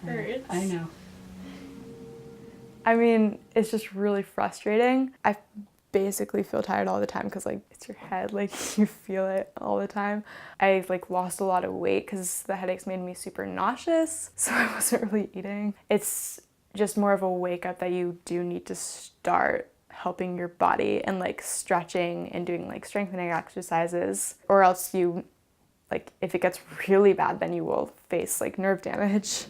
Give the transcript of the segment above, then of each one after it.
hurts. I know. I mean, it's just really frustrating. I basically feel tired all the time because like it's your head, like you feel it all the time. I like lost a lot of weight because the headaches made me super nauseous, so I wasn't really eating. It's just more of a wake up that you do need to start helping your body and like stretching and doing like strengthening exercises, or else you, like if it gets really bad, then you will face like nerve damage.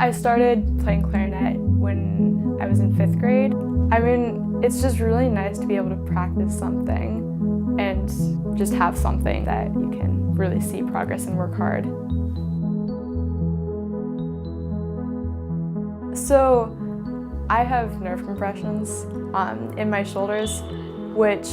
I started playing clarinet when I was in 5th grade. I mean, it's just really nice to be able to practice something and just have something that you can really see progress and work hard. So I have nerve compressions in my shoulders, which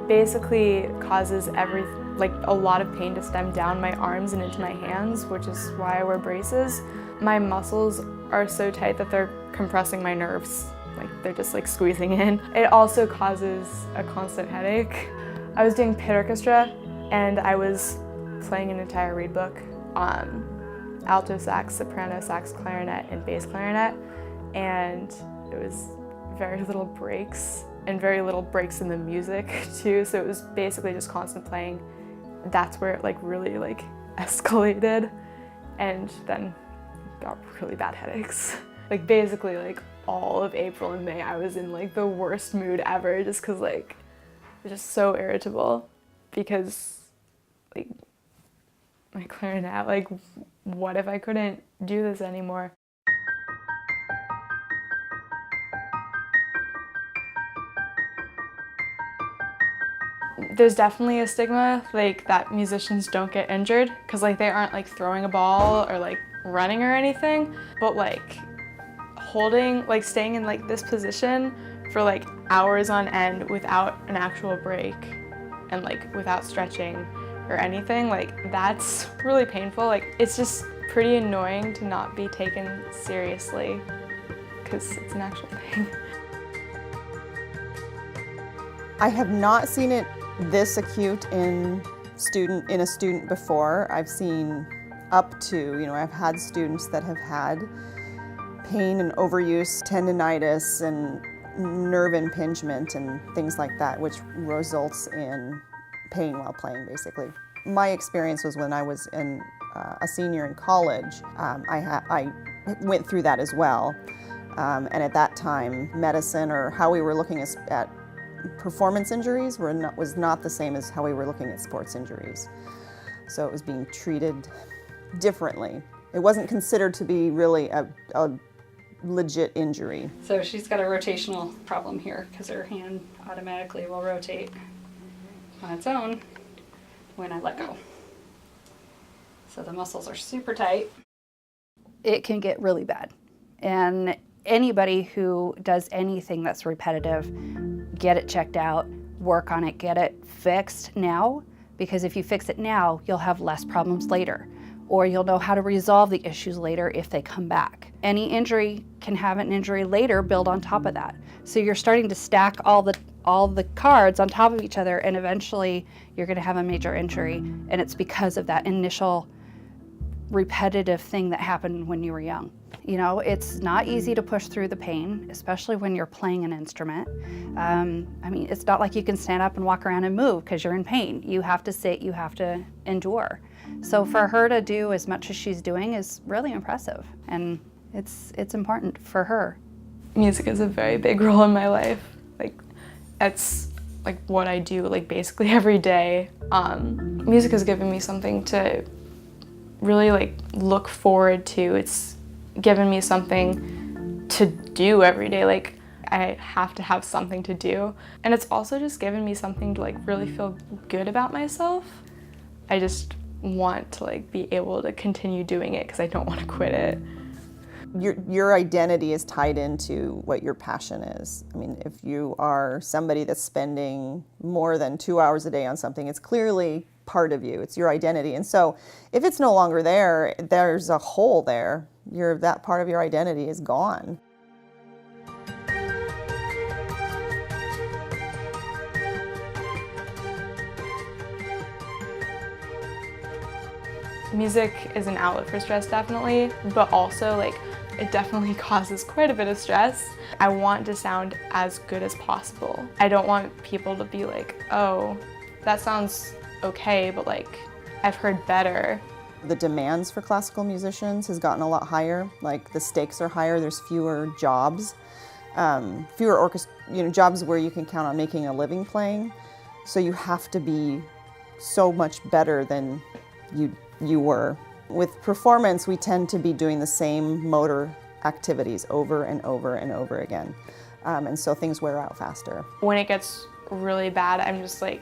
basically causes a lot of pain to stem down my arms and into my hands, which is why I wear braces. My muscles are so tight that they're compressing my nerves, like they're just like squeezing in. It also causes a constant headache. I was doing pit orchestra and I was playing an entire reed book on alto sax, soprano sax, clarinet, and bass clarinet, and it was very little breaks and very little breaks in the music too, so it was basically just constant playing. That's where it like really like escalated, and then got really bad headaches. Like basically like all of April and May I was in like the worst mood ever, just cause like I was just so irritable because like my clarinet, like what if I couldn't do this anymore? There's definitely a stigma like that musicians don't get injured because like they aren't like throwing a ball or like running or anything, but like staying in like this position for like hours on end without an actual break and like without stretching or anything, like that's really painful. Like it's just pretty annoying to not be taken seriously because it's an actual thing. I have not seen it this acute in a student before. I've seen up to, I've had students that have had pain and overuse, tendinitis and nerve impingement and things like that, which results in pain while playing, basically. My experience was when I was a senior in college. I went through that as well. And at that time, medicine or how we were looking at performance injuries was not the same as how we were looking at sports injuries. So it was being treated differently. It wasn't considered to be really a legit injury. So she's got a rotational problem here because her hand automatically will rotate on its own when I let go. So the muscles are super tight. It can get really bad. And anybody who does anything that's repetitive, get it checked out, work on it, get it fixed now, because if you fix it now, you'll have less problems later, or you'll know how to resolve the issues later if they come back. Any injury can have an injury later build on top of that. So you're starting to stack all the cards on top of each other, and eventually you're gonna have a major injury, and it's because of that initial repetitive thing that happened when you were young. It's not easy to push through the pain, especially when you're playing an instrument. It's not like you can stand up and walk around and move because you're in pain. You have to sit, you have to endure. So for her to do as much as she's doing is really impressive, and it's important for her. Music is a very big role in my life. Like, that's like what I do like basically every day. Music has given me something to really like look forward to. It's given me something to do every day. Like I have to have something to do. And it's also just given me something to like really feel good about myself. I just want to like be able to continue doing it because I don't want to quit it. Your identity is tied into what your passion is. I mean, if you are somebody that's spending more than 2 hours a day on something, it's clearly part of you. It's your identity. And so if it's no longer there, there's a hole there. That part of your identity is gone. Music is an outlet for stress, definitely, but also like it definitely causes quite a bit of stress. I want to sound as good as possible. I don't want people to be like, oh, that sounds okay, but like I've heard better. The demands for classical musicians has gotten a lot higher. Like the stakes are higher. There's fewer jobs, fewer jobs where you can count on making a living playing. So you have to be so much better than you were. With performance, we tend to be doing the same motor activities over and over and over again. And so things wear out faster. When it gets really bad, I'm just like,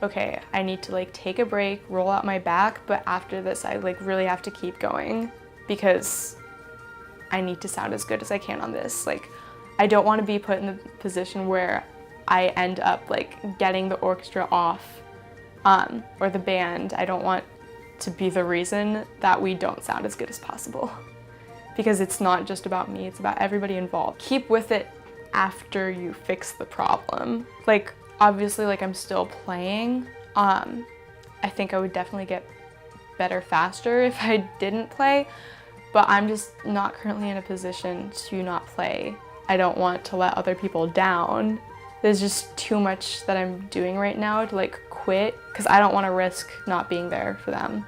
okay, I need to like take a break, roll out my back, but after this I like really have to keep going because I need to sound as good as I can on this. Like, I don't want to be put in the position where I end up like getting the orchestra off or the band. I don't want to be the reason that we don't sound as good as possible because it's not just about me, it's about everybody involved. Keep with it after you fix the problem. Like, obviously, like I'm still playing. I think I would definitely get better faster if I didn't play, but I'm just not currently in a position to not play. I don't want to let other people down. There's just too much that I'm doing right now to like quit because I don't want to risk not being there for them.